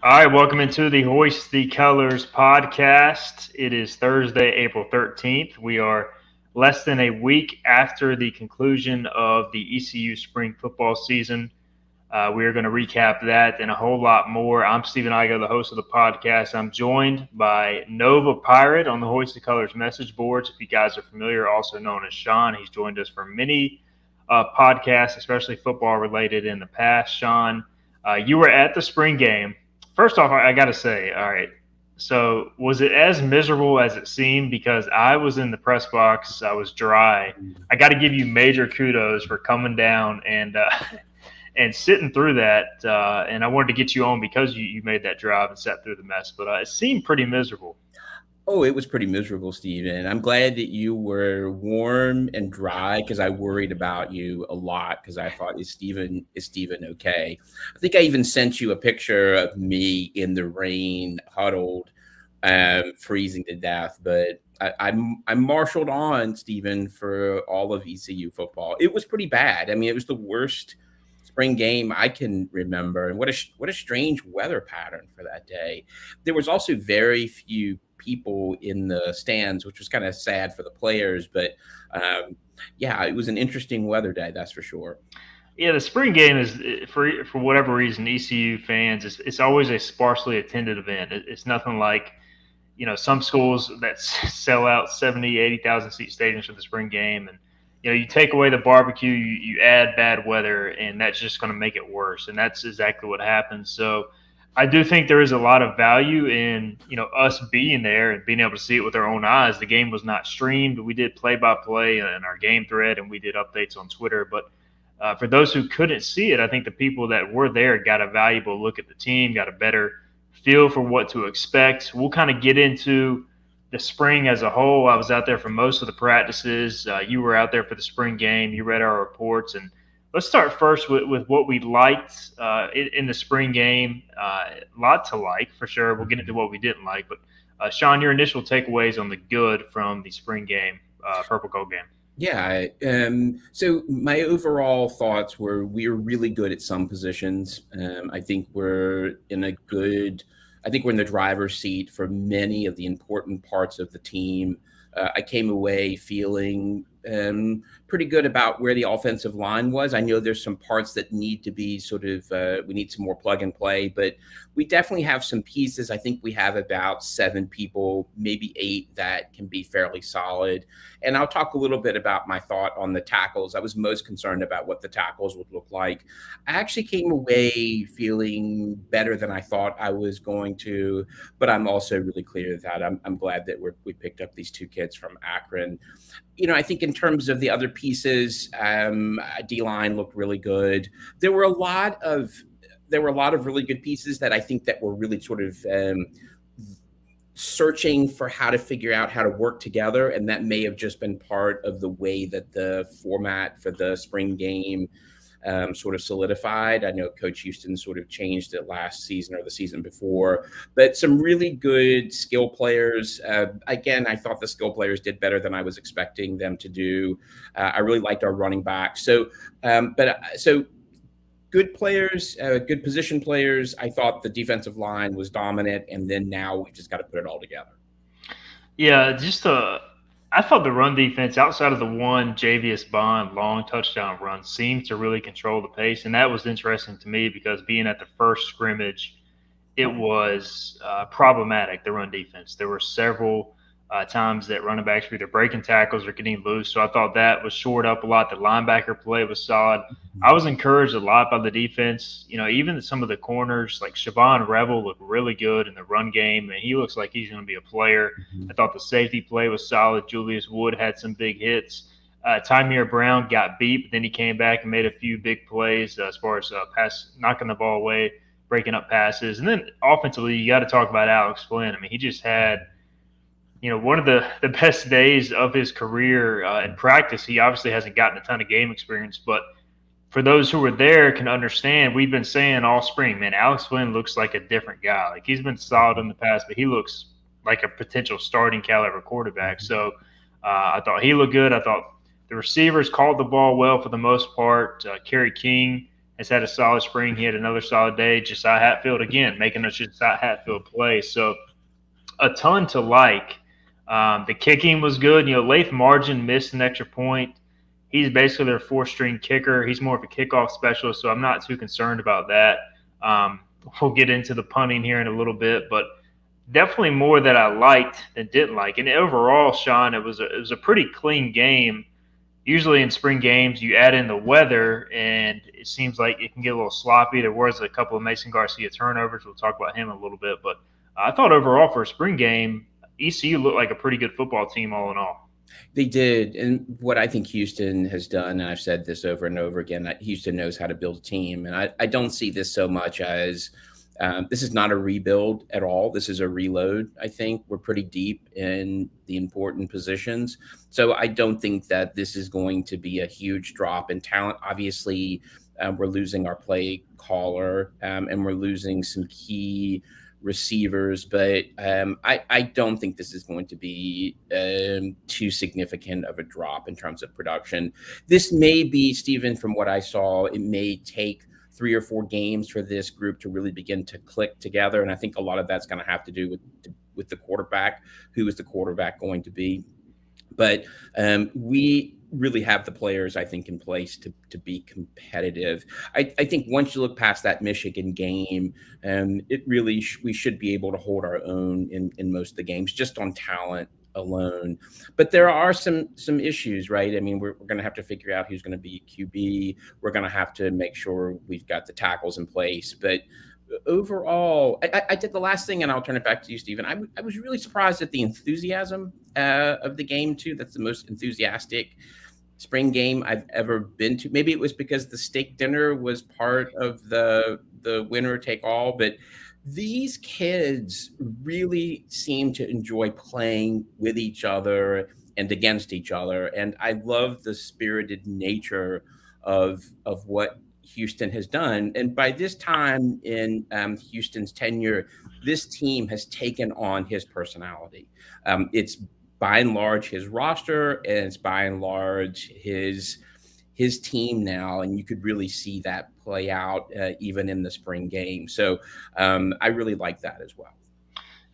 All right, welcome into the Hoist the Colors podcast. It is Thursday, April 13th. We are less than a week after the conclusion of the ECU spring football season. We are going to recap that and a whole lot more. I'm Stephen Igo, the host of the podcast. I'm joined by Nova Pirate on the Hoist the Colors message boards. If you guys are familiar, also known as Sean. He's joined us for many podcasts, especially football related in the past. Sean, you were at the spring game. First off, I got to say, all right. So, was it as miserable as it seemed? Because I was in the press box, I was dry. I got to give you major kudos for coming down and sitting through that. And I wanted to get you on because you made that drive and sat through the mess. But it seemed pretty miserable. Oh, it was pretty miserable, Steven. I'm glad that you were warm and dry because I worried about you a lot because I thought, is Steven okay? I think I even sent you a picture of me in the rain, huddled, freezing to death. But I'm marshaled on, Steven, for all of ECU football. It was pretty bad. I mean, it was the worst spring game I can remember. And what a strange weather pattern for that day. There was also very few people in the stands, which was kind of sad for the players. But yeah, it was an interesting weather day, that's for sure. Yeah, the spring game is for whatever reason, ECU fans, it's always a sparsely attended event. It's nothing like some schools that sell out 70, 80,000 seat stadiums for the spring game, and you take away the barbecue, you add bad weather, and that's just going to make it worse. And that's exactly what happens. So I do think there is a lot of value in us being there and being able to see it with our own eyes. The game was not streamed. We did play-by-play in our game thread, and we did updates on Twitter. But for those who couldn't see it, I think the people that were there got a valuable look at the team, got a better feel for what to expect. We'll kind of get into the spring as a whole. I was out there for most of the practices. You were out there for the spring game. You read our reports. And let's start first with what we liked in the spring game. A lot to like, for sure. We'll get into what we didn't like. But, Sean, your initial takeaways on the good from the spring game, Purple Gold game. Yeah. So my overall thoughts were we were really good at some positions. I think we're in the driver's seat for many of the important parts of the team. I came away feeling pretty good about where the offensive line was. I know there's some parts that need to be we need some more plug and play, but we definitely have some pieces. I think we have about 7 people, maybe 8 that can be fairly solid. And I'll talk a little bit about my thought on the tackles. I was most concerned about what the tackles would look like. I actually came away feeling better than I thought I was going to, but I'm also really clear that I'm glad that we picked up these 2 kids from Akron. I think in terms of the other pieces, D-line looked really good. There were a lot of really good pieces that I think that were really sort of searching for how to figure out how to work together, and that may have just been part of the way that the format for the spring game sort of solidified. I know Coach Houston sort of changed it last season or the season before, but some really good skill players. Again, I thought the skill players did better than I was expecting them to do. I really liked our running back. So good players, good position players. I thought the defensive line was dominant, and then now we just got to put it all together. Yeah, I thought the run defense, outside of the one Javius Bond long touchdown run, seemed to really control the pace. And that was interesting to me because being at the first scrimmage, it was problematic, the run defense. There were several times that running backs were either breaking tackles or getting loose. So I thought that was shored up a lot. The linebacker play was solid. I was encouraged a lot by the defense. Even some of the corners, like Siobhan Revel, looked really good in the run game, and he looks like he's going to be a player. I thought the safety play was solid. Julius Wood had some big hits. Tymere Brown got beat, but then he came back and made a few big plays as far as knocking the ball away, breaking up passes. And then offensively, you got to talk about Alex Flynn. I mean, he just had one of the best days of his career in practice. He obviously hasn't gotten a ton of game experience, but for those who were there can understand, we've been saying all spring, man, Alex Flynn looks like a different guy. Like, he's been solid in the past, but he looks like a potential starting caliber quarterback. So I thought he looked good. I thought the receivers called the ball well for the most part. Kerry King has had a solid spring. He had another solid day. Josiah Hatfield again making a Josiah Hatfield play. So a ton to like. The kicking was good. Leif Margin missed an extra point. He's basically their fourth string kicker. He's more of a kickoff specialist, so I'm not too concerned about that. We'll get into the punting here in a little bit, but definitely more that I liked than didn't like. And overall, Sean, it was a pretty clean game. Usually in spring games, you add in the weather, and it seems like it can get a little sloppy. There was a couple of Mason Garcia turnovers. We'll talk about him in a little bit, but I thought overall for a spring game, ECU looked like a pretty good football team all in all. They did. And what I think Houston has done, and I've said this over and over again, that Houston knows how to build a team. And I don't see this so much as this is not a rebuild at all. This is a reload. I think we're pretty deep in the important positions. So I don't think that this is going to be a huge drop in talent. Obviously, we're losing our play caller and we're losing some key receivers, but I don't think this is going to be too significant of a drop in terms of production. This may be, Stephen, from what I saw, it may take 3 or 4 games for this group to really begin to click together, and I think a lot of that's going to have to do with the quarterback. Who is the quarterback going to be? But we really have the players, I think, in place to be competitive. I think once you look past that Michigan game, it really we should be able to hold our own in most of the games just on talent alone. But there are some issues, right? I mean, we're going to have to figure out who's going to be QB. We're going to have to make sure we've got the tackles in place. But overall, I did the last thing, and I'll turn it back to you, Stephen. I was really surprised at the enthusiasm of the game, too. That's the most enthusiastic spring game I've ever been to. Maybe it was because the steak dinner was part of the winner take all, but these kids really seem to enjoy playing with each other and against each other. And I love the spirited nature of what Houston has done. And by this time in Houston's tenure, this team has taken on his personality. It's by and large his roster, and it's by and large his team now, and you could really see that play out even in the spring game. So I really like that as well.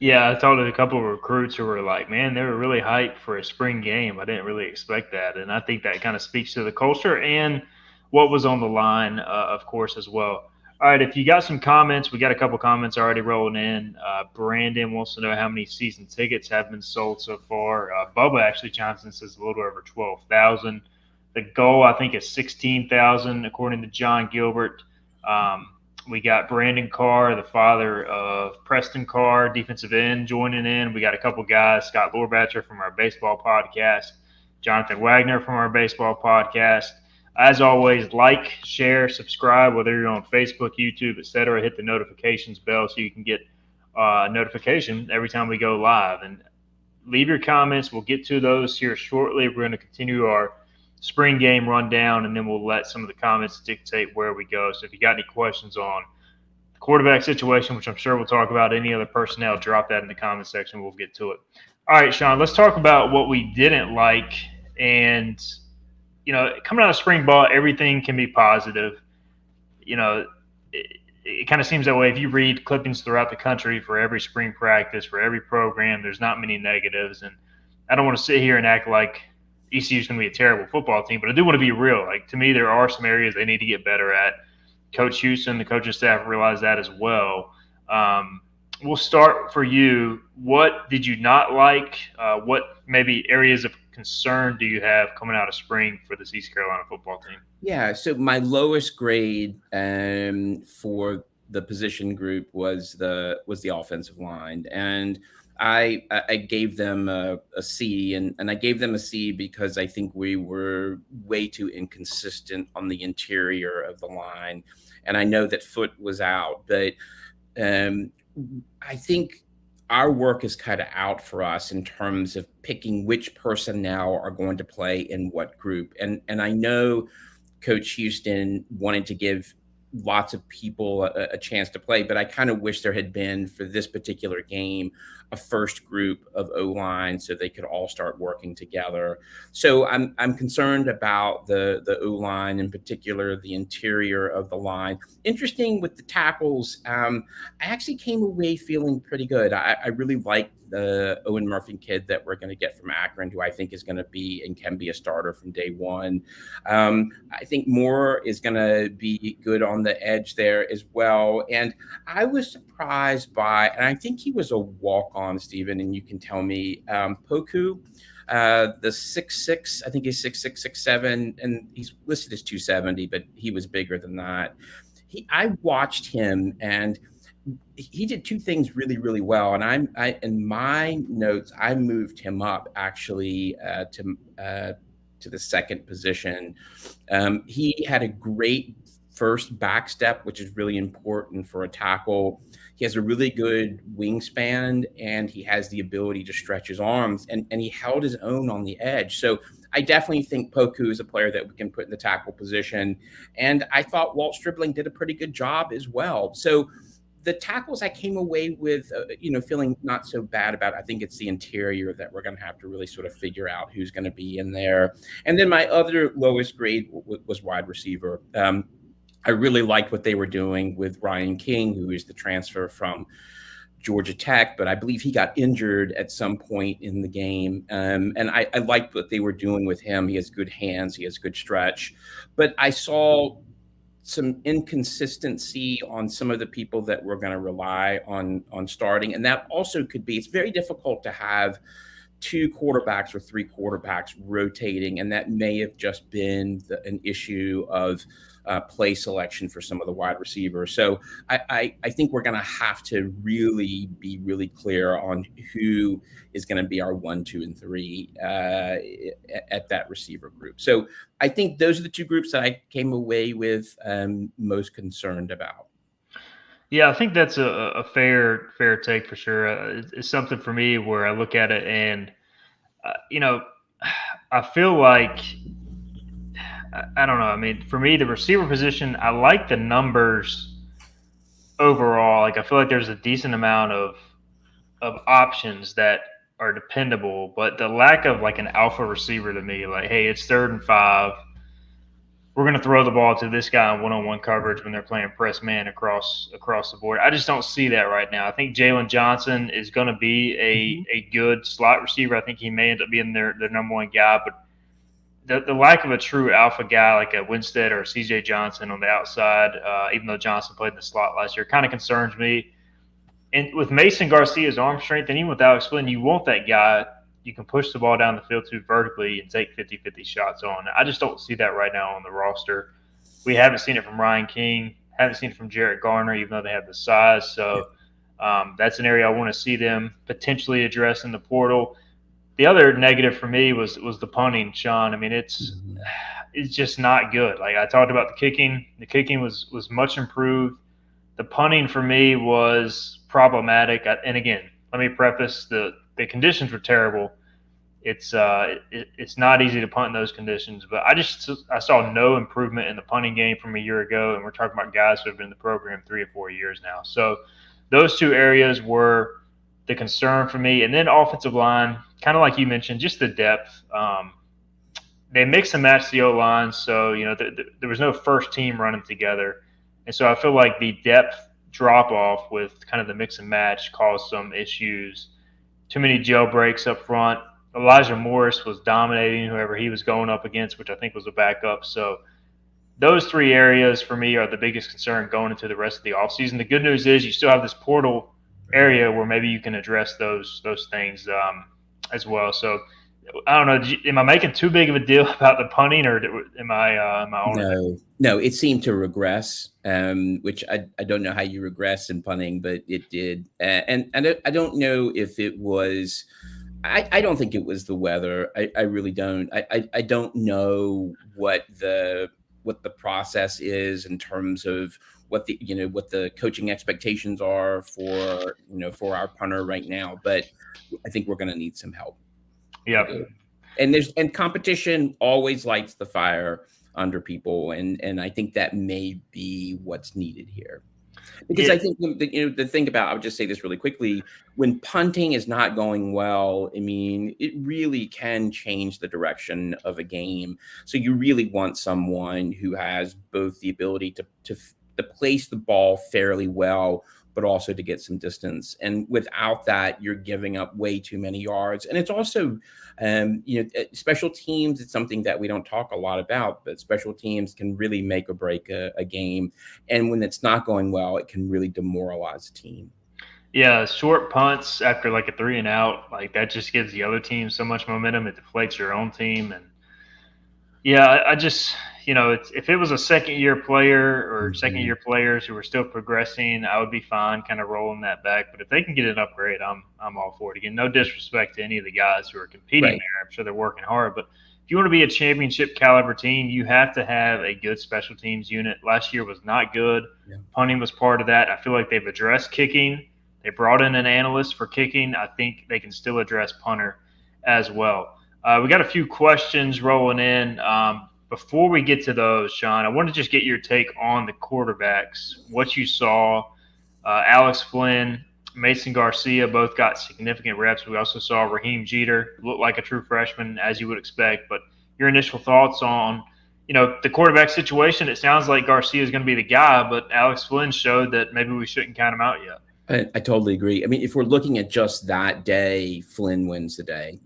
Yeah, I talked to a couple of recruits who were like, "Man, they were really hyped for a spring game. I didn't really expect that," and I think that kind of speaks to the culture and what was on the line, of course, as well. All right, if you got some comments, we got a couple comments already rolling in. Brandon wants to know how many season tickets have been sold so far. Bubba actually Johnson says a little over 12,000. The goal, I think, is 16,000, according to John Gilbert. We got Brandon Carr, the father of Preston Carr, defensive end, joining in. We got a couple guys, Scott Lorbatcher from our baseball podcast, Jonathan Wagner from our baseball podcast. As always, like, share, subscribe, whether you're on Facebook, YouTube, etc. Hit the notifications bell so you can get notification every time we go live. And leave your comments. We'll get to those here shortly. We're going to continue our spring game rundown, and then we'll let some of the comments dictate where we go. So if you got any questions on the quarterback situation, which I'm sure we'll talk about, any other personnel, drop that in the comment section. We'll get to it. All right, Sean, let's talk about what we didn't like. And, coming out of spring ball, everything can be positive. It kind of seems that way. If you read clippings throughout the country for every spring practice, for every program, there's not many negatives. And I don't want to sit here and act like ECU is going to be a terrible football team, but I do want to be real. Like, to me, there are some areas they need to get better at. Coach Houston, the coaching staff realize that as well. We'll start for you. What did you not like? What maybe areas of concern do you have coming out of spring for this East Carolina football team? Yeah, so my lowest grade for the position group was the offensive line, and I gave them a C, and I gave them a C because I think we were way too inconsistent on the interior of the line, and I know that Foote was out, but I think our work is kind of out for us in terms of picking which personnel are going to play in what group, and I know Coach Houston wanted to give lots of people a chance to play. But I kind of wish there had been, for this particular game, a first group of O-line so they could all start working together. So I'm concerned about the O-line, in particular the interior of the line. Interesting with the tackles. I actually came away feeling pretty good. I really like the Owen Murphy kid that we're going to get from Akron, who I think is going to be and can be a starter from day one. I think Moore is going to be good on the edge there as well. And I was surprised by, and I think he was a walk-on, Stephen, and you can tell me, Poku, the 6'6", I think he's 6'6", 6'7", and he's listed as 270, but he was bigger than that. I watched him, and he did two things really, really well. And I in my notes, I moved him up actually to the second position. He had a great first back step, which is really important for a tackle. He has a really good wingspan, and he has the ability to stretch his arms, and he held his own on the edge. So I definitely think Poku is a player that we can put in the tackle position. And I thought Walt Stribling did a pretty good job as well. So the tackles I came away with, feeling not so bad about. I think it's the interior that we're going to have to really sort of figure out who's going to be in there. And then my other lowest grade was wide receiver. I really liked what they were doing with Ryan King, who is the transfer from Georgia Tech, but I believe he got injured at some point in the game. And I liked what they were doing with him. He has good hands. He has good stretch. But I saw some inconsistency on some of the people that we're going to rely on starting. And that also could be, it's very difficult to have two quarterbacks or three quarterbacks rotating. And that may have just been an issue of play selection for some of the wide receivers. So I think we're going to have to really be really clear on who is going to be our 1, 2, and 3 at that receiver group. So I think those are the two groups that I came away with most concerned about. Yeah, I think that's a fair take for sure. It's something for me where I look at it and I feel like I don't know. I mean, for me, the receiver position, I like the numbers overall. Like I feel like there's a decent amount of options that are dependable, but the lack of like an alpha receiver to me, like, hey, it's 3rd and 5. We're going to throw the ball to this guy in one-on-one coverage when they're playing press man across the board. I just don't see that right now. I think Jalen Johnson is going to be a good slot receiver. I think he may end up being their number one guy, but the lack of a true alpha guy like a Winstead or a C.J. Johnson on the outside, even though Johnson played in the slot last year, kind of concerns me. And with Mason Garcia's arm strength, and even with Alex Flynn, you want that guy you can push the ball down the field to vertically and take 50-50 shots on. I just don't see that right now on the roster. We haven't seen it from Ryan King, haven't seen it from Jarrett Garner, even though they have the size. So that's an area I want to see them potentially address in the portal. The other negative for me was the punting, Sean. I mean, it's just not good. Like I talked about the kicking. The kicking was much improved. The punting for me was problematic. And again, let me preface the conditions were terrible. It's not easy to punt in those conditions, but I saw no improvement in the punting game from a year ago, and we're talking about guys who have been in the program 3 or 4 years now. So those two areas were the concern for me. And then offensive line, kind of like you mentioned, just the depth. They mix and match the O-line, so there was no first team running together, and so I feel like the depth drop off with kind of the mix and match caused some issues. Too many jailbreaks up front. Elijah Morris was dominating whoever he was going up against, which I think was a backup. So those 3 areas for me are the biggest concern going into the rest of the offseason. The good news is you still have this portal area where maybe you can address those things as well. So I don't know. Am I making too big of a deal about the punting, or am I on? No, it seemed to regress, which I don't know how you regress in punting, but it did. And I don't know if it was. I don't think it was the weather. I really don't. I don't know what the process is in terms of what the coaching expectations are for our punter right now. But I think we're going to need some help. Yeah. And competition always lights the fire. under people, and I think that may be what's needed here. Because Yeah, I think the thing about, I'll just say this really quickly, when punting is not going well, I mean, it really can change the direction of a game. So you really want someone who has both the ability to place the ball fairly well, but also to get some distance. And without that, you're giving up way too many yards. And it's also, special teams. It's something that we don't talk a lot about, but special teams can really make or break a game. And when it's not going well, it can really demoralize a team. yeah, short punts after like a 3 and out, like that just gives the other team so much momentum. It deflates your own team, and yeah, I just if it was a second year player or second Mhm. year players who were still progressing, I would be fine, kind of rolling that back. But if they can get an upgrade, I'm all for it. Again, no disrespect to any of the guys who are competing Right. there. I'm sure they're working hard, but if you want to be a championship caliber team, you have to have a good special teams unit. Last year was not good. Yeah. Punting was part of that. I feel like they've addressed kicking. They brought in an analyst for kicking. I think they can still address punter as well. We got a few questions rolling in. Before we get to those, Sean, I want to just get your take on the quarterbacks. What you saw, Alex Flynn, Mason Garcia both got significant reps. We also saw Raheem Jeter look like a true freshman, as you would expect. But your initial thoughts on, the quarterback situation? It sounds like Garcia is going to be the guy, but Alex Flynn showed that maybe we shouldn't count him out yet. I totally agree. I mean, if we're looking at just that day, Flynn wins the day.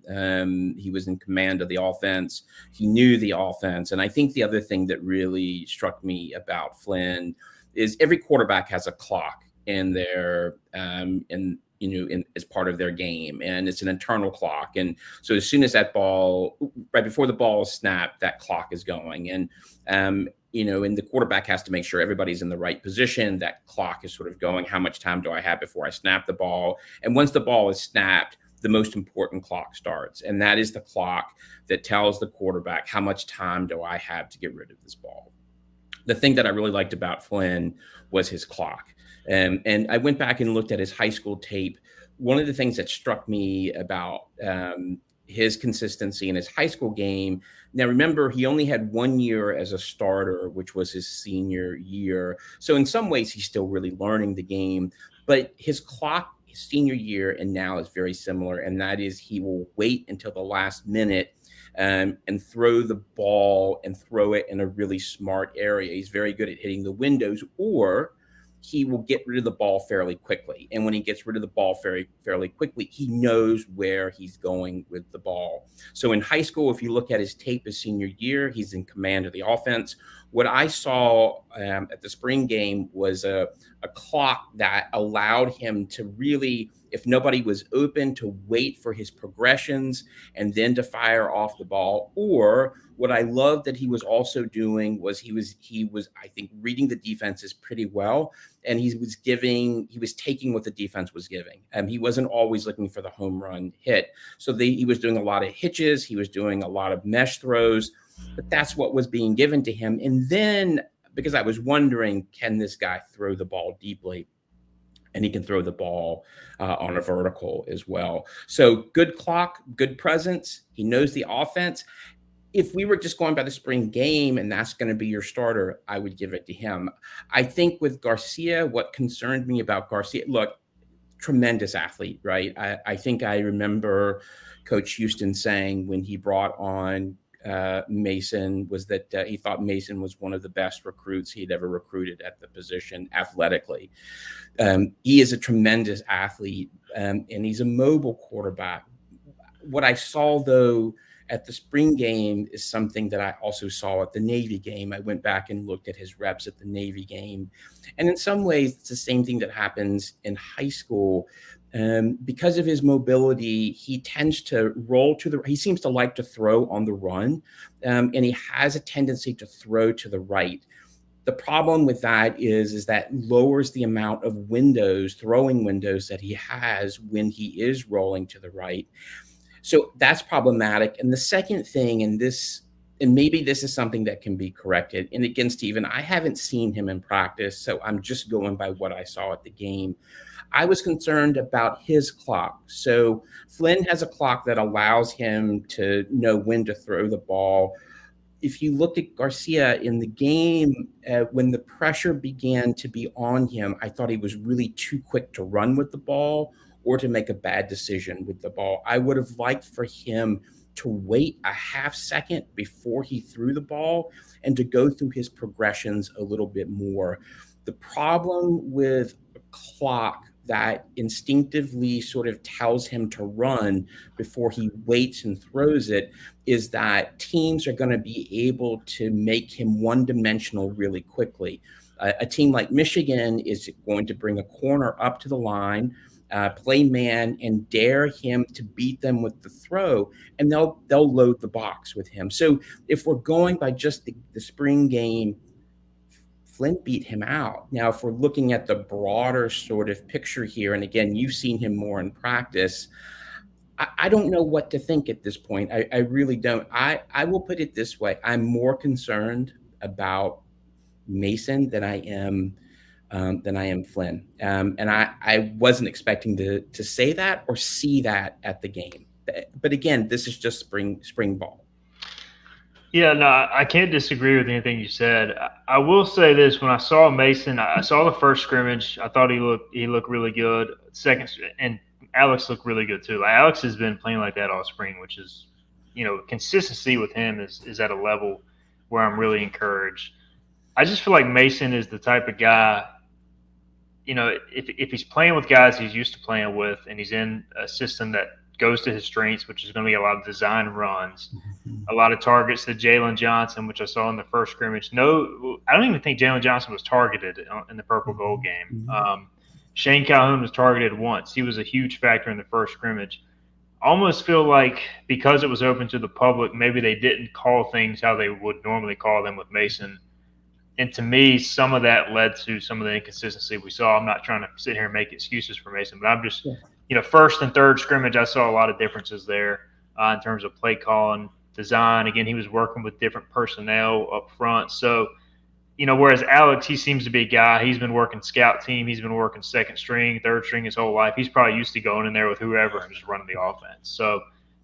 He was in command of the offense. He knew the offense. And I think the other thing that really struck me about Flynn is every quarterback has a clock in their as part of their game, and it's an internal clock. And so as soon as that ball, right before the ball is snapped, that clock is going. And the quarterback has to make sure everybody's in the right position. That clock is sort of going. How much time do I have before I snap the ball? And once the ball is snapped, the most important clock starts. And that is the clock that tells the quarterback how much time do I have to get rid of this ball. The thing that I really liked about Flynn was his clock. And I went back and looked at his high school tape. One of the things that struck me about his consistency in his high school game. Now, remember, he only had 1 year as a starter, which was his senior year. So in some ways, he's still really learning the game. But his clock, his senior year and now is very similar. And that is he will wait until the last minute and throw the ball and throw it in a really smart area. He's very good at hitting the windows, or he will get rid of the ball fairly quickly. And when he gets rid of the ball fairly quickly, he knows where he's going with the ball. So in high school, if you look at his tape his senior year, he's in command of the offense. What I saw at the spring game was a clock that allowed him to really, if nobody was open, to wait for his progressions and then to fire off the ball. Or what I loved that he was also doing was he was I think reading the defenses pretty well, and he was taking what the defense was giving. He wasn't always looking for the home run hit. So he was doing a lot of hitches, he was doing a lot of mesh throws, but that's what was being given to him. And then, because I was wondering, can this guy throw the ball deeply? And he can throw the ball on a vertical as well. So good clock, good presence. He knows the offense. If we were just going by the spring game and that's going to be your starter, I would give it to him. I think with Garcia, what concerned me about Garcia, look, tremendous athlete, right? I think I remember Coach Houston saying when he brought on Mason was that he thought Mason was one of the best recruits he'd ever recruited at the position athletically. He is a tremendous athlete, and he's a mobile quarterback. What I saw, though, at the spring game is something that I also saw at the Navy game. I went back and looked at his reps at the Navy game. And in some ways, it's the same thing that happens in high school. Because of his mobility, he tends to he seems to like to throw on the run, and he has a tendency to throw to the right. The problem with that is that lowers the amount of throwing windows that he has when he is rolling to the right. So that's problematic. And the second thing, and maybe this is something that can be corrected. And again, Stephen, I haven't seen him in practice, so I'm just going by what I saw at the game. I was concerned about his clock. So Flynn has a clock that allows him to know when to throw the ball. if you looked at Garcia in the game, when the pressure began to be on him, I thought he was really too quick to run with the ball or to make a bad decision with the ball. I would have liked for him to wait a half second before he threw the ball and to go through his progressions a little bit more. The problem with a clock that instinctively sort of tells him to run before he waits and throws it is that teams are going to be able to make him one dimensional really quickly. A team like Michigan is going to bring a corner up to the line, play man, and dare him to beat them with the throw, and they'll load the box with him. So if we're going by just the spring game, Flint beat him out. Now, if we're looking at the broader sort of picture here, and again, you've seen him more in practice, I don't know what to think at this point. I really don't. I will put it this way: I'm more concerned about Mason than I am Flynn, and I wasn't expecting to say that or see that at the game. But again, this is just spring ball. Yeah, no, I can't disagree with anything you said. I will say this: when I saw Mason, I saw the first scrimmage. I thought he looked really good. Second, and Alex looked really good too. Like, Alex has been playing like that all spring, which is, consistency with him is at a level where I'm really encouraged. I just feel like Mason is the type of guy. If he's playing with guys he's used to playing with, and he's in a system that goes to his strengths, which is going to be a lot of design runs, a lot of targets to Jalen Johnson, which I saw in the first scrimmage. No, I don't even think Jalen Johnson was targeted in the purple gold game. Shane Calhoun was targeted once. He was a huge factor in the first scrimmage. I almost feel like because it was open to the public, maybe they didn't call things how they would normally call them with Mason. And to me, some of that led to some of the inconsistency we saw. I'm not trying to sit here and make excuses for Mason, but I'm just, first and third scrimmage, I saw a lot of differences there in terms of play calling, design. Again, he was working with different personnel up front. So, whereas Alex, he seems to be a guy, he's been working scout team, he's been working second string, third string his whole life. He's probably used to going in there with whoever and just running the offense. So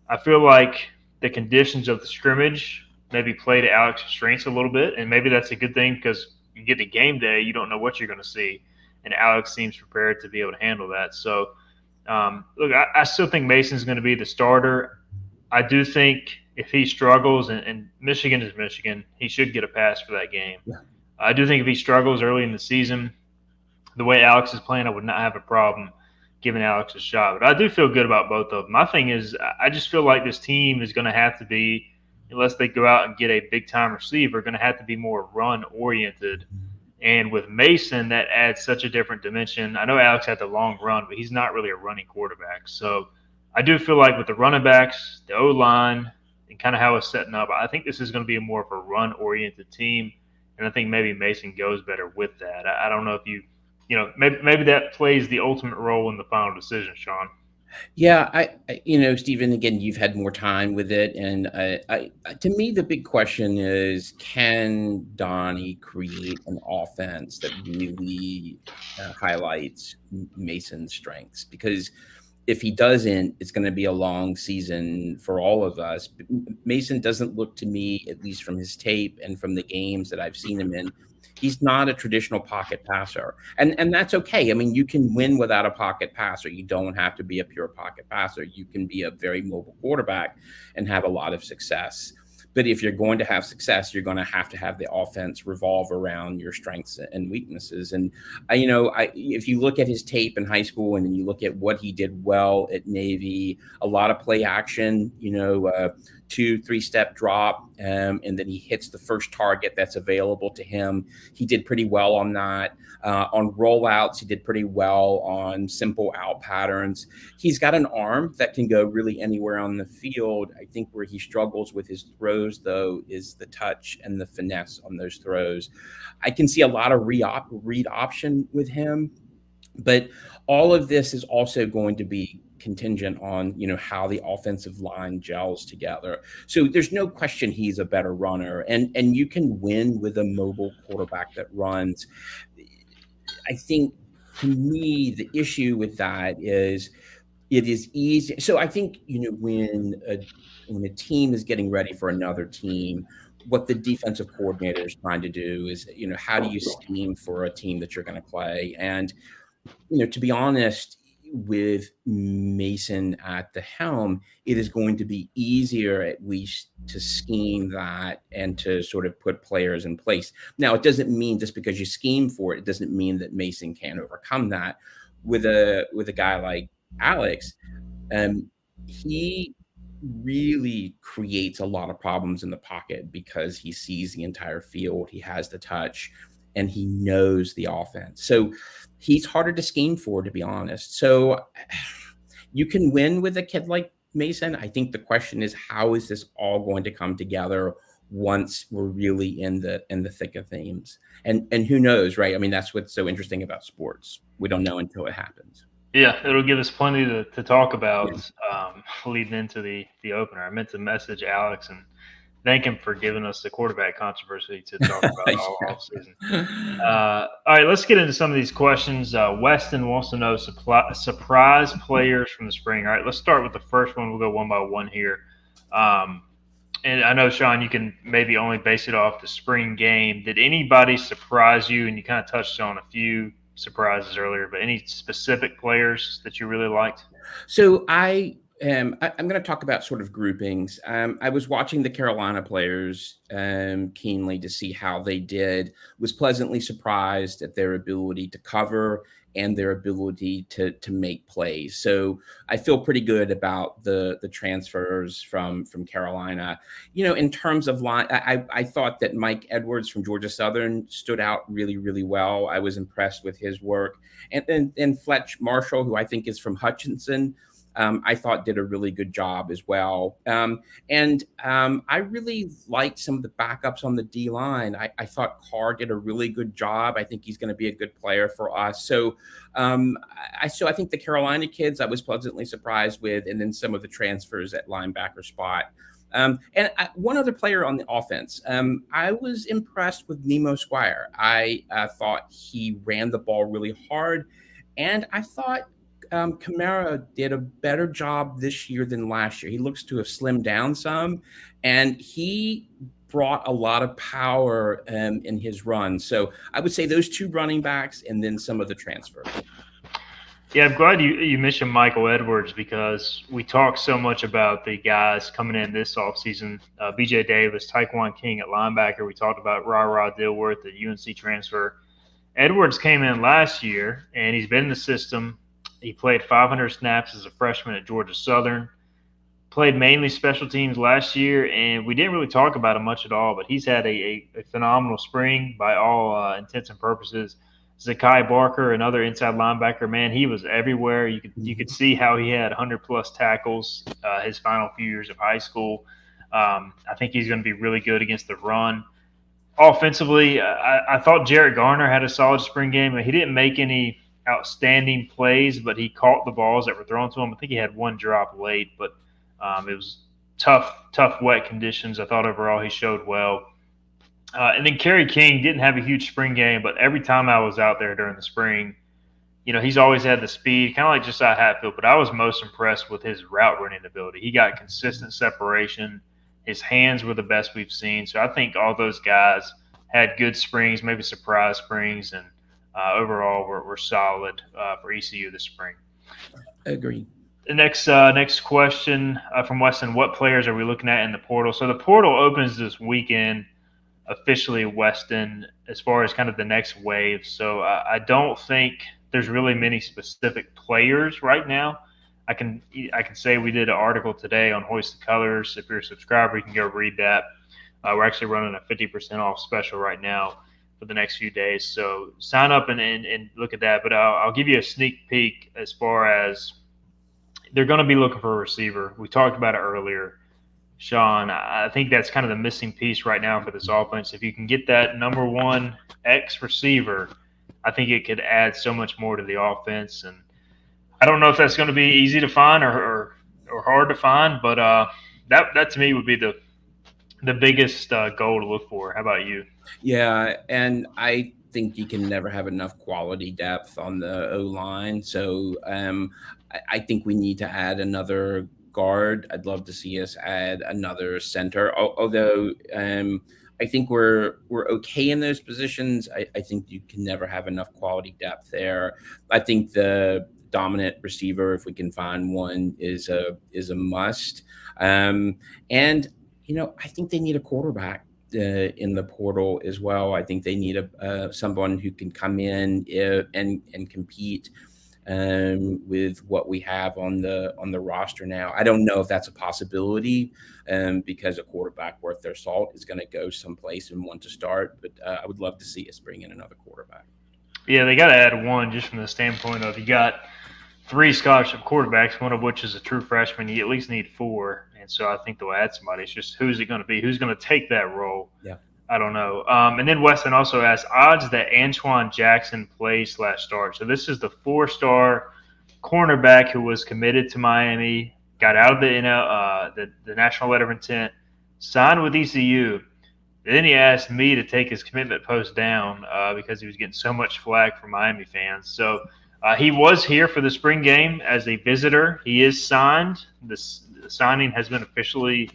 I feel like the conditions of the scrimmage maybe play to Alex's strengths a little bit, and maybe that's a good thing because you get to game day, you don't know what you're going to see, and Alex seems prepared to be able to handle that. So, look, I still think Mason's going to be the starter. I do think if he struggles, and Michigan is Michigan, he should get a pass for that game. Yeah. I do think if he struggles early in the season, the way Alex is playing, I would not have a problem giving Alex a shot. But I do feel good about both of them. My thing is, I just feel like this team is going to have to be, unless they go out and get a big-time receiver, going to have to be more run-oriented. And with Mason, that adds such a different dimension. I know Alex had the long run, but he's not really a running quarterback. So I do feel like with the running backs, the O-line, and kind of how it's setting up, I think this is going to be more of a run-oriented team. And I think maybe Mason goes better with that. I don't know if maybe that plays the ultimate role in the final decision, Sean. Yeah, Stephen, again, you've had more time with it, and to me, the big question is, can Donnie create an offense that really highlights Mason's strengths? Because if he doesn't, it's going to be a long season for all of us. Mason doesn't look to me, at least from his tape and from the games that I've seen him in, he's not a traditional pocket passer. And that's okay. I mean, you can win without a pocket passer. You don't have to be a pure pocket passer. You can be a very mobile quarterback and have a lot of success. But if you're going to have success, you're going to have the offense revolve around your strengths and weaknesses. And if you look at his tape in high school and then you look at what he did well at Navy, a lot of play action, 2-3 step drop, and then he hits the first target that's available to him. He did pretty well on that. On rollouts, he did pretty well on simple out patterns. He's got an arm that can go really anywhere on the field. I think where he struggles with his throws, though, is the touch and the finesse on those throws. I can see a lot of read option with him, but all of this is also going to be contingent on how the offensive line gels together. So there's no question he's a better runner, and you can win with a mobile quarterback that runs. I think, to me, the issue with that is it is easy. So I think when a team is getting ready for another team, what the defensive coordinator is trying to do is, how do you scheme for a team that you're going to play? And, to be honest, with Mason at the helm, it is going to be easier at least to scheme that and to sort of put players in place. Now, it doesn't mean just because you scheme for it, it doesn't mean that Mason can't overcome that. With a guy like Alex, um, he really creates a lot of problems in the pocket because he sees the entire field, he has the touch, and he knows the offense. So he's harder to scheme for, to be honest. So you can win with a kid like Mason. I think the question is, how is this all going to come together once we're really in the thick of things? And who knows, right? I mean, that's what's so interesting about sports. We don't know until it happens. Yeah, it'll give us plenty to talk Yeah. about leading into the opener. I meant to message Alex and thank him for giving us the quarterback controversy to talk about all Yeah. off season. All right, let's get into some of these questions. Weston wants to know surprise players from the spring. All right, let's start with the first one. We'll go one by one here. Um, and I know, Sean, you can maybe only base it off the spring game. Did anybody surprise you? And you kind of touched on a few surprises earlier, but any specific players that you really liked? So I'm going to talk about sort of groupings. I was watching the Carolina players keenly to see how they did. Was pleasantly surprised at their ability to cover and their ability to make plays. So I feel pretty good about the transfers from Carolina. In terms of line, I thought that Mike Edwards from Georgia Southern stood out really, really well. I was impressed with his work, and Fletch Marshall, who I think is from Hutchinson, I thought did a really good job as well. And I really liked some of the backups on the D line. I thought Carr did a really good job. I think he's going to be a good player for us. So I think the Carolina kids I was pleasantly surprised with, and then some of the transfers at linebacker spot. And one other player on the offense, I was impressed with Nemo Squire. I thought he ran the ball really hard, and I thought Kamara did a better job this year than last year. He looks to have slimmed down some, and he brought a lot of power in his run. So I would say those two running backs and then some of the transfers. Yeah, I'm glad you mentioned Michael Edwards because we talk so much about the guys coming in this offseason. BJ Davis, Taekwon King at linebacker. We talked about Ra Dilworth, the UNC transfer. Edwards came in last year, and he's been in the system. He played 500 snaps as a freshman at Georgia Southern. Played mainly special teams last year, and we didn't really talk about him much at all. But he's had a phenomenal spring by all intents and purposes. Zakai Barker, another inside linebacker, man, he was everywhere. You could see how he had 100 plus tackles his final few years of high school. I think he's going to be really good against the run. Offensively, I thought Jarrett Garner had a solid spring game. He didn't make any outstanding plays, but he caught the balls that were thrown to him. I think he had one drop late, but it was tough, wet conditions. I thought overall he showed well. And then Kerry King didn't have a huge spring game, but every time I was out there during the spring, he's always had the speed, kind of like Josiah Hatfield, but I was most impressed with his route running ability. He got consistent separation. His hands were the best we've seen. So I think all those guys had good springs, maybe surprise springs, and overall we're solid for ECU this spring. Agreed. The next question from Weston: what players are we looking at in the portal? So the portal opens this weekend officially, Weston, as far as kind of the next wave. So I don't think there's really many specific players right now. I can say we did an article today on Hoist the Colors. If you're a subscriber, you can go read that. We're actually running a 50% off special right now for the next few days. So sign up and look at that. But I'll give you a sneak peek as far as they're going to be looking for a receiver. We talked about it earlier. Sean, I think that's kind of the missing piece right now for this offense. If you can get that number one X receiver, I think it could add so much more to the offense. And I don't know if that's going to be easy to find or hard to find, but that to me would be the biggest goal to look for. How about you? Yeah, and I think you can never have enough quality depth on the O line. So I think we need to add another guard. I'd love to see us add another center. Although I think we're okay in those positions. I think you can never have enough quality depth there. I think the dominant receiver, if we can find one, is a must. Um, and I think they need a quarterback in the portal as well. I think they need a someone who can come in and compete with what we have on the roster now. I don't know if that's a possibility because a quarterback worth their salt is going to go someplace and want to start. But I would love to see us bring in another quarterback. Yeah, they got to add one just from the standpoint of you got three scholarship quarterbacks, one of which is a true freshman. You at least need four, and so I think they'll add somebody. It's just who's it going to be? Who's going to take that role? Yeah. I don't know. And then Weston also asked odds that Antoine Jackson plays / starts. So this is the 4-star cornerback who was committed to Miami, got out of the National Letter of Intent, signed with ECU. Then he asked me to take his commitment post down because he was getting so much flack from Miami fans. So he was here for the spring game as a visitor. He is signed. The signing has been officially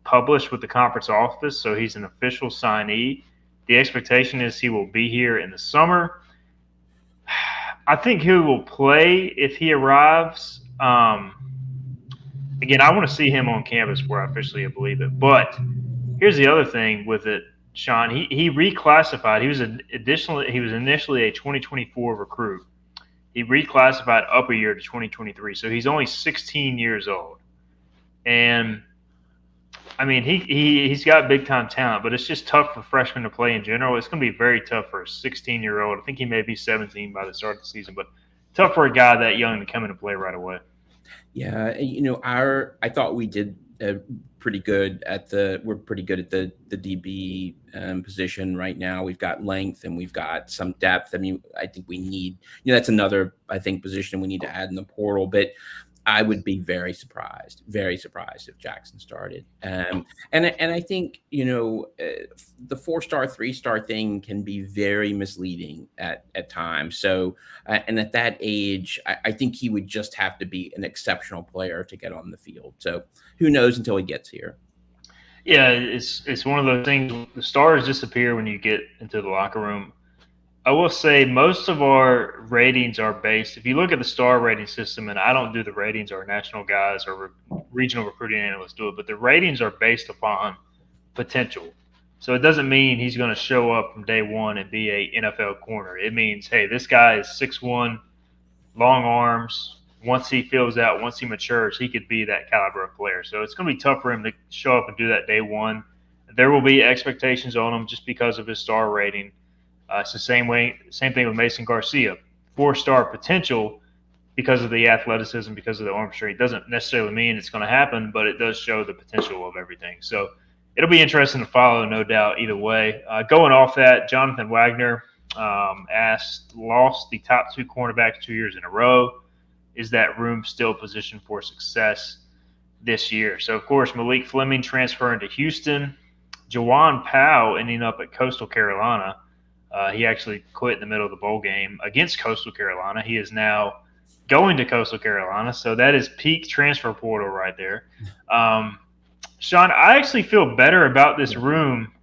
published with the conference office, so he's an official signee. The expectation is he will be here in the summer. I think he will play if he arrives. Again, I want to see him on campus where I officially believe it. But here's the other thing with it, Sean. He reclassified. He was initially a 2024 recruit. He reclassified up a year to 2023, so he's only 16 years old. And I mean, he's got big time talent, but it's just tough for freshmen to play in general. It's going to be very tough for a 16-year-old. I think he may be 17 by the start of the season, but tough for a guy that young to come in and play right away. Yeah, I thought we did pretty good we're pretty good at the DB position right now. We've got length and we've got some depth. I mean, I think we need, that's another, I think, position we need to add in the portal, but I would be very surprised if Jackson started. And I think, the 4-star, 3-star thing can be very misleading at times. So, and at that age, I think he would just have to be an exceptional player to get on the field. So who knows until he gets here. Yeah, it's one of those things. The stars disappear when you get into the locker room. I will say most of our ratings are based. If you look at the star rating system, and I don't do the ratings, our national guys or regional recruiting analysts do it, but the ratings are based upon potential. So it doesn't mean he's going to show up from day one and be a NFL corner. It means, hey, this guy is 6'1", long arms. Once he fills out, once he matures, he could be that caliber of player. So it's going to be tough for him to show up and do that day one. There will be expectations on him just because of his star rating. It's the same thing with Mason Garcia. 4-star potential because of the athleticism, because of the arm strength. Doesn't necessarily mean it's going to happen, but it does show the potential of everything. So it'll be interesting to follow, no doubt, either way. Going off that, Jonathan Wagner lost the top 2 cornerbacks 2 years in a row. Is that room still positioned for success this year? So, of course, Malik Fleming transferring to Houston. Jawan Powell ending up at Coastal Carolina. He actually quit in the middle of the bowl game against Coastal Carolina. He is now going to Coastal Carolina, so that is peak transfer portal right there. Sean, I actually feel better about this room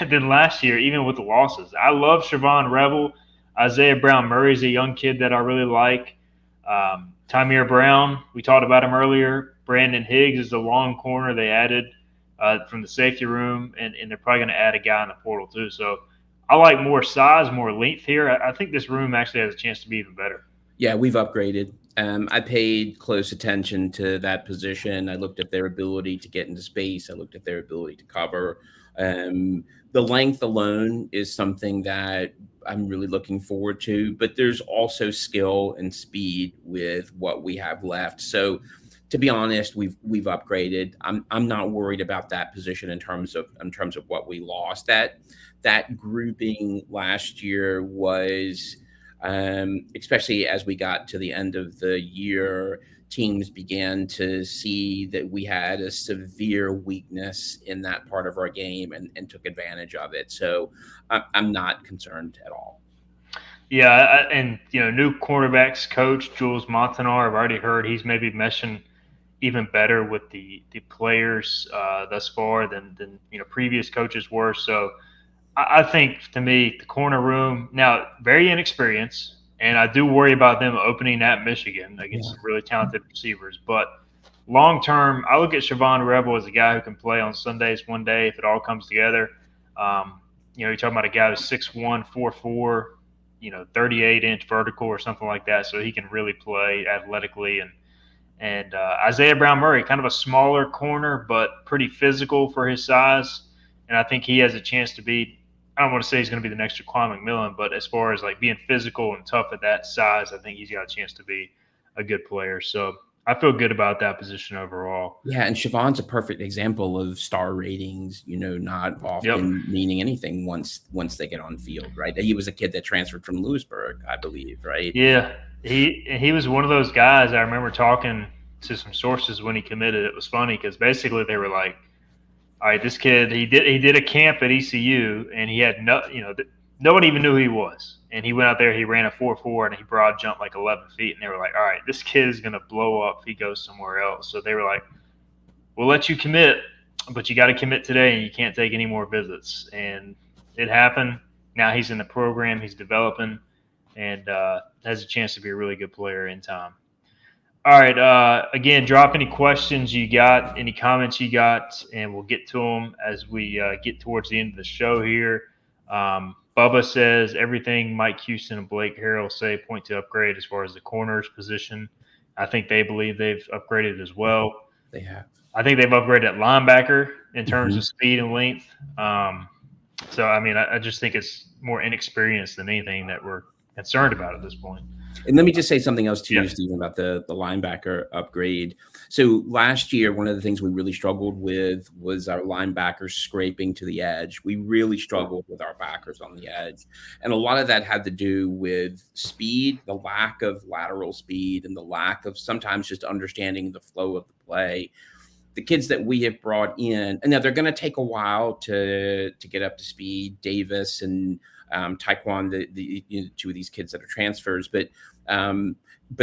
than last year, even with the losses. I love Siobhan Revel. Isaiah Brown Murray is a young kid that I really like. Tymier Brown, we talked about him earlier. Brandon Higgs is the long corner they added from the safety room, and they're probably going to add a guy in the portal too. So I like more size, more length here. I think this room actually has a chance to be even better. Yeah, we've upgraded. I paid close attention to that position. I looked at their ability to get into space. I looked at their ability to cover. The length alone is something that I'm really looking forward to, but there's also skill and speed with what we have left. So to be honest, we've upgraded. I'm not worried about that position in terms of what we lost. That grouping last year was, especially as we got to the end of the year, teams began to see that we had a severe weakness in that part of our game and took advantage of it. So I'm not concerned at all. Yeah, and new quarterbacks coach Jules Montanar. I've already heard he's maybe meshing even better with the players thus far than previous coaches were. So I think to me the corner room now very inexperienced, and I do worry about them opening at Michigan against Yeah. some really talented receivers. But long term, I look at Siobhan Rebel as a guy who can play on Sundays one day if it all comes together. Um, you're talking about a guy who's 6'1", 4'4", 38-inch vertical or something like that, so he can really play athletically. And Isaiah Brown Murray, kind of a smaller corner, but pretty physical for his size. And I think he has a chance to be. I don't want to say he's going to be the next Jaquan McMillan, but as far as like being physical and tough at that size, I think he's got a chance to be a good player. So I feel good about that position overall. Yeah, and Siobhan's a perfect example of star ratings, not Yep. often meaning anything once they get on field, right? He was a kid that transferred from Lewisburg, I believe, right? Yeah, he was one of those guys. I remember talking to some sources when he committed. It was funny because basically they were like, "All right, this kid he did a camp at ECU and he had no one even knew who he was, and he went out there, he ran a 4.4 and he broad jumped like 11 feet, and they were like, all right, this kid is gonna blow up if he goes somewhere else. So they were like, we'll let you commit, but you got to commit today and you can't take any more visits. And it happened. Now he's in the program, he's developing, and has a chance to be a really good player in time. All right. Again, drop any questions you got, any comments you got, and we'll get to them as we get towards the end of the show here. Bubba says everything Mike Houston and Blake Harrell say point to upgrade as far as the corners position. I think they believe they've upgraded as well. They have. I think they've upgraded at linebacker in terms Mhm. of speed and length. So, I mean, I just think it's more inexperience than anything that we're concerned about at this point. And let me just say something else too, Yeah. Stephen, about the linebacker upgrade. So last year, one of the things we really struggled with was our linebackers scraping to the edge. We really struggled with our backers on the edge. And a lot of that had to do with speed, the lack of lateral speed, and the lack of sometimes just understanding the flow of the play. The kids that we have brought in, and now they're going to take a while to get up to speed. Davis and Taekwon, the two of these kids that are transfers, but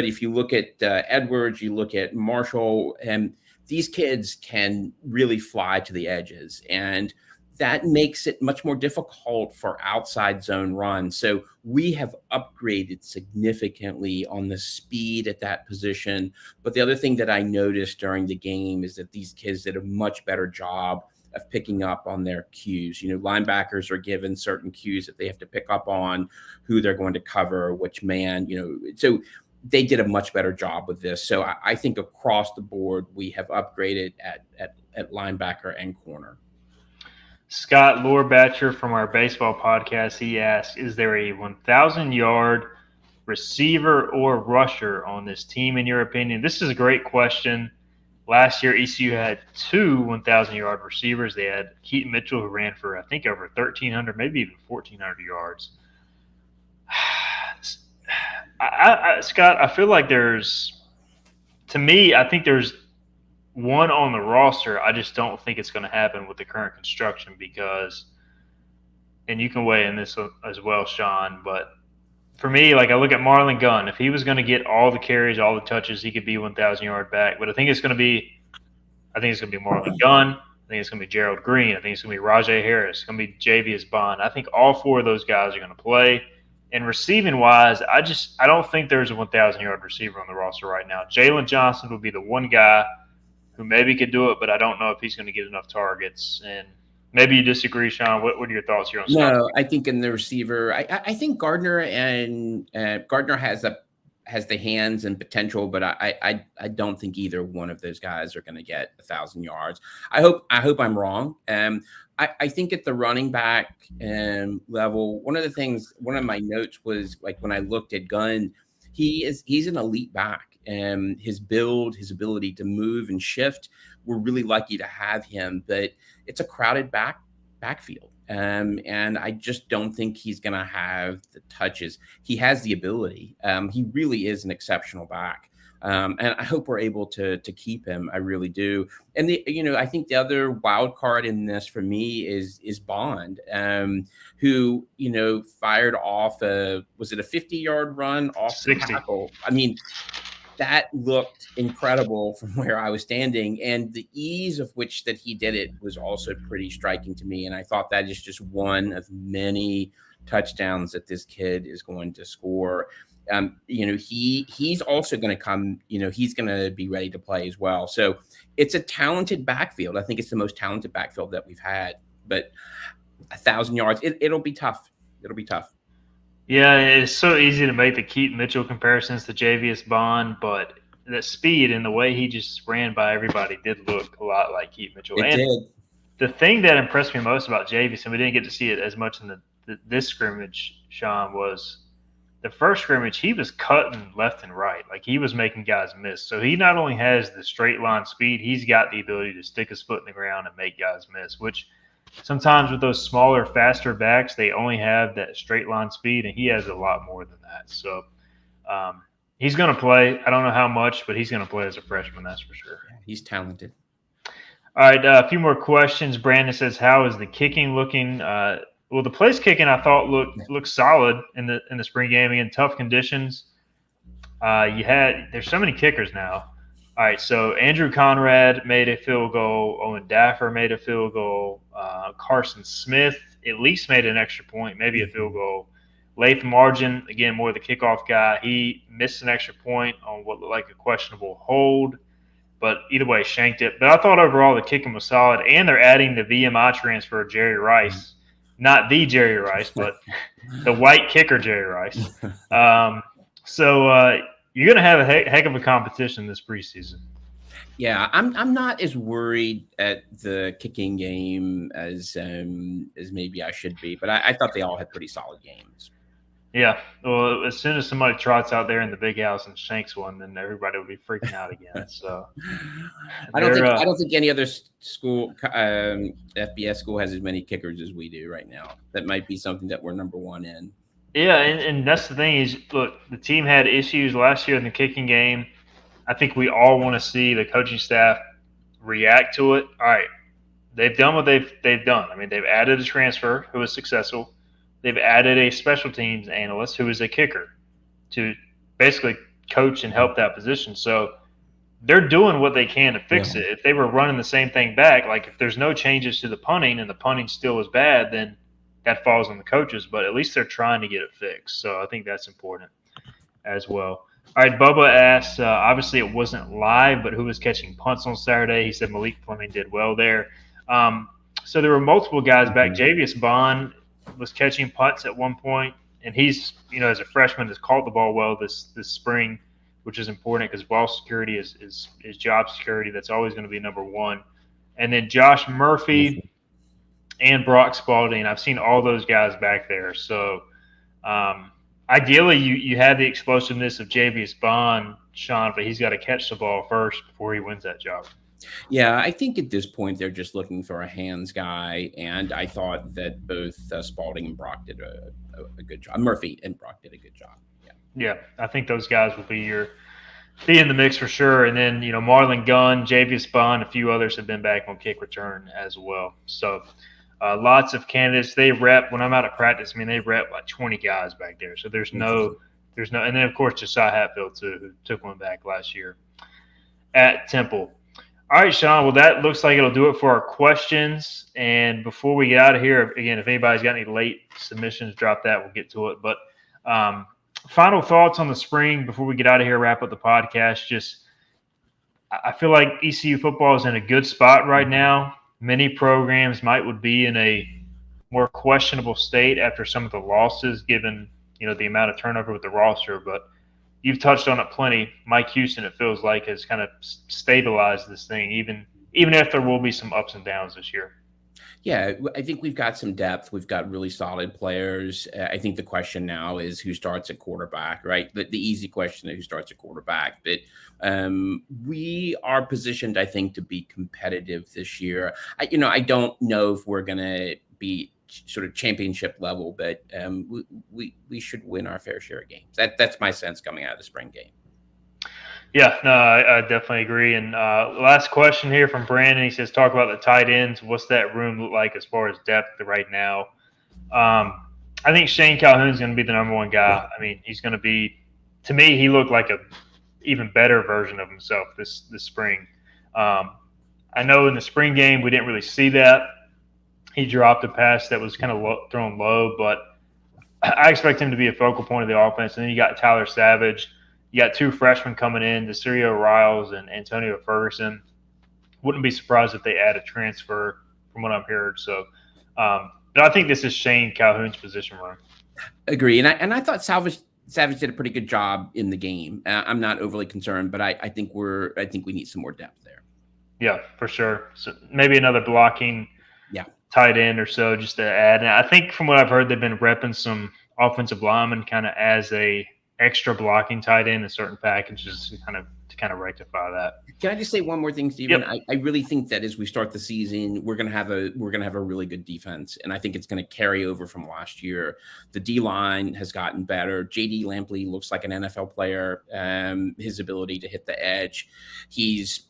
if you look at Edwards, you look at Marshall, and these kids can really fly to the edges, and that makes it much more difficult for outside zone runs. So we have upgraded significantly on the speed at that position. But the other thing that I noticed during the game is that these kids did a much better job of picking up on their cues. Linebackers are given certain cues that they have to pick up on, who they're going to cover, which man, so they did a much better job with this. So I think across the board, we have upgraded at linebacker and corner. Scott Lorebatcher from our baseball podcast, he asked, is there a 1,000-yard receiver or rusher on this team, in your opinion? This is a great question. Last year, ECU had two 1,000-yard receivers. They had Keaton Mitchell, who ran for, I think, over 1,300, maybe even 1,400 yards. Scott, I feel like I think there's one on the roster. I just don't think it's going to happen with the current construction because, and you can weigh in this as well, Sean, but for me, like I look at Marlon Gunn. If he was going to get all the carries, all the touches, he could be 1,000-yard back. But I think it's going to be Marlon Gunn. I think it's going to be Gerald Green. I think it's going to be Rajay Harris. It's going to be Javius Bond. I think all four of those guys are going to play. And receiving wise, I don't think there's a 1,000-yard receiver on the roster right now. Jalen Johnson would be the one guy who maybe could do it, but I don't know if he's going to get enough targets. And maybe you disagree, Sean. What are your thoughts here on Scott? No, I think in the receiver, I think Gardner and Gardner has the hands and potential, but I don't think either one of those guys are going to get 1,000 yards. I hope I'm wrong. I think at the running back level, one of my notes was like when I looked at Gunn, he's an elite back. And his build, his ability to move and shift, we're really lucky to have him. But it's a crowded backfield. And I just don't think he's going to have the touches. He has the ability. He really is an exceptional back. And I hope we're able to keep him. I really do. And I think the other wild card in this for me is Bond, who fired off was it a 50-yard run off 60. tackle? I mean, that looked incredible from where I was standing, and the ease of which that he did it was also pretty striking to me. And I thought that is just one of many touchdowns that this kid is going to score. He's also going to come. He's going to be ready to play as well. So it's a talented backfield. I think it's the most talented backfield that we've had. But 1,000 yards, it'll be tough. It'll be tough. Yeah, it's so easy to make the Keaton Mitchell comparisons to Javius Bond, but the speed and the way he just ran by everybody did look a lot like Keaton Mitchell. It And did. the thing that impressed me most about Javius, and we didn't get to see it as much in this scrimmage, Sean, was the first scrimmage. He was cutting left and right, like he was making guys miss. So he not only has the straight line speed, he's got the ability to stick his foot in the ground and make guys miss, which sometimes with those smaller, faster backs, they only have that straight line speed, and he has a lot more than that. So he's going to play. I don't know how much, but he's going to play as a freshman, that's for sure. Yeah, he's talented. All right, a few more questions. Brandon says, "How is the kicking looking?" Well, the place kicking I thought looked solid in the spring game. Again, tough conditions. There's so many kickers now. All right, so Andrew Conrad made a field goal. Owen Daffer made a field goal. Carson Smith at least made an extra point, maybe a field goal. Latham Argent, again, more the kickoff guy. He missed an extra point on what looked like a questionable hold, but either way, shanked it. But I thought overall the kicking was solid, and they're adding the VMI transfer, Jerry Rice. Not the Jerry Rice, but the white kicker, Jerry Rice. So you're going to have a heck of a competition this preseason. Yeah, I'm not as worried at the kicking game as maybe I should be, but I thought they all had pretty solid games. Yeah, well, as soon as somebody trots out there in the big house and shanks one, then everybody will be freaking out again. So I don't think any other school, FBS school, has as many kickers as we do right now. That might be something that we're number one in. Yeah, and that's the thing is, look, the team had issues last year in the kicking game. I think we all want to see the coaching staff react to it. All right, they've done what they've done. I mean, they've added a transfer who was successful. They've added a special teams analyst who is a kicker to basically coach and help that position. So they're doing what they can to fix it. If they were running the same thing back, like if there's no changes to the punting and the punting still is bad, then that falls on the coaches. But at least they're trying to get it fixed. So I think that's important as well. All right, Bubba asks, obviously it wasn't live, but who was catching punts on Saturday? He said Malik Fleming did well there. So there were multiple guys back. Javius Bond was catching punts at one point, and he's, as a freshman, has caught the ball well this spring, which is important because ball security is job security. That's always going to be number one. And then Josh Murphy and Brock Spalding, I've seen all those guys back there. So ideally, you have the explosiveness of Javius Bond, Sean, but he's got to catch the ball first before he wins that job. Yeah, I think at this point they're just looking for a hands guy, and I thought that both Spalding and Brock did a good job. Murphy and Brock did a good job. Yeah, I think those guys will be in the mix for sure. And then Marlon Gunn, Javius Bond, a few others have been back on kick return as well. So lots of candidates. They rep when I'm out of practice. I mean, they rep like 20 guys back there. So there's no, and then of course Josiah Hatfield too, who took one back last year at Temple. All right, Sean. Well, that looks like it'll do it for our questions. And before we get out of here, again, if anybody's got any late submissions, drop that. We'll get to it. But final thoughts on the spring before we get out of here, wrap up the podcast. Just, I feel like ECU football is in a good spot right now. Many programs would be in a more questionable state after some of the losses, given the amount of turnover with the roster. But you've touched on it plenty. Mike Houston, it feels like, has kind of stabilized this thing, even if there will be some ups and downs this year. Yeah, I think we've got some depth. We've got really solid players. I think the question now is who starts at quarterback, right? The easy question is who starts at quarterback. But we are positioned, I think, to be competitive this year. I don't know if we're going to be sort of championship level, but we should win our fair share of games. That's my sense coming out of the spring game. Yeah, no, I definitely agree. And last question here from Brandon. He says, talk about the tight ends. What's that room look like as far as depth right now? I think Shane Calhoun's going to be the number one guy. I mean, he's going to be – to me, he looked like a even better version of himself this spring. Um, I know in the spring game we didn't really see that. He dropped a pass that was kind of thrown low, but I expect him to be a focal point of the offense. And then you got Tyler Savage. You got two freshmen coming in, Desiree Riles and Antonio Ferguson. Wouldn't be surprised if they add a transfer from what I've heard. So, but I think this is Shane Calhoun's position run. Agree, and I thought Savage did a pretty good job in the game. I'm not overly concerned, but I think we need some more depth there. Yeah, for sure. So maybe another blocking tight end or so just to add. And I think from what I've heard, they've been repping some offensive linemen kind of as a extra blocking tight end in certain packages to kind of rectify that. Can I just say one more thing, Stephen? Yep. I really think that as we start the season, we're gonna have a really good defense, and I think it's gonna carry over from last year. The D line has gotten better. JD Lampley looks like an NFL player. His ability to hit the edge, he's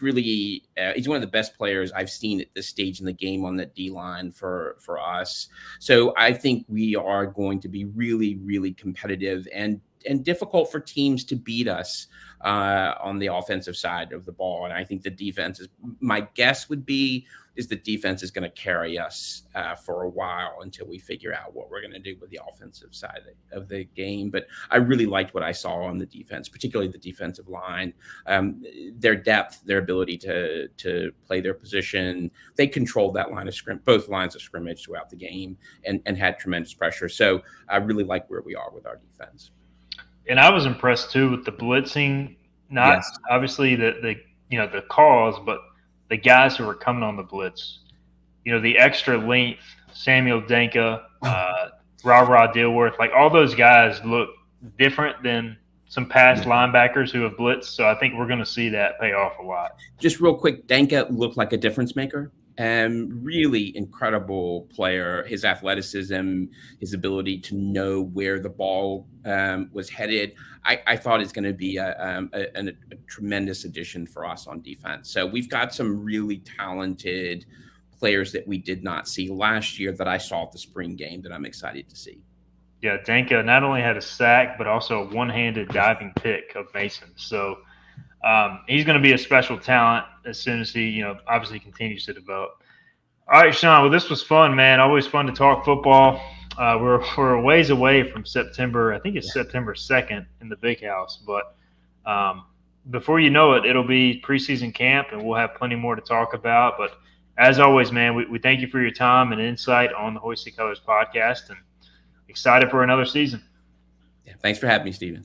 really he's one of the best players I've seen at this stage in the game on the D line for us. So I think we are going to be really, really competitive and difficult for teams to beat us on the offensive side of the ball. And I think the defense is, my guess would be, is the defense is going to carry us for a while until we figure out what we're going to do with the offensive side of the game. But I really liked what I saw on the defense, particularly the defensive line, their depth, their ability to play their position. They controlled that line of both lines of scrimmage throughout the game and had tremendous pressure. So I really like where we are with our defense. And I was impressed too with the blitzing, not obviously the cause, but the guys who were coming on the blitz. The extra length, Samuel Danka, Ra Dilworth, like all those guys look different than some past linebackers who have blitzed. So I think we're going to see that pay off a lot. Just real quick, Danka looked like a difference maker. Really incredible player. His athleticism, his ability to know where the ball was headed. I thought is going to be a tremendous addition for us on defense. So we've got some really talented players that we did not see last year that I saw at the spring game that I'm excited to see. Yeah, Danka not only had a sack, but also a one-handed diving pick of Mason. So he's going to be a special talent as soon as he, obviously continues to develop. All right, Sean. Well, this was fun, man. Always fun to talk football. We're a ways away from September. I think it's September 2nd in the Big House. But before you know it, it'll be preseason camp, and we'll have plenty more to talk about. But as always, man, we thank you for your time and insight on the Hoist the Colors podcast, and excited for another season. Yeah, thanks for having me, Stephen.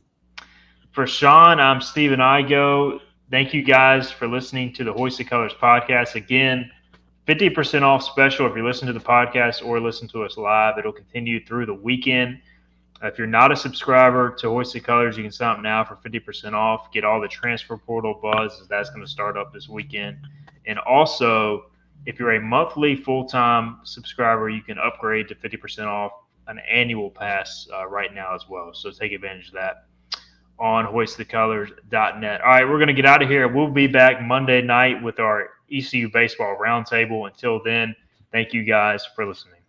For Sean, I'm Stephen Igo. Thank you guys for listening to the Hoist the Colors podcast. Again, 50% off special if you listen to the podcast or listen to us live. It'll continue through the weekend. If you're not a subscriber to Hoist the Colors, you can sign up now for 50% off. Get all the transfer portal buzz, as that's going to start up this weekend. And also, if you're a monthly full-time subscriber, you can upgrade to 50% off an annual pass right now as well. So take advantage of that on hoistthecolors.net. All right, we're going to get out of here. We'll be back Monday night with our ECU Baseball Roundtable. Until then, thank you guys for listening.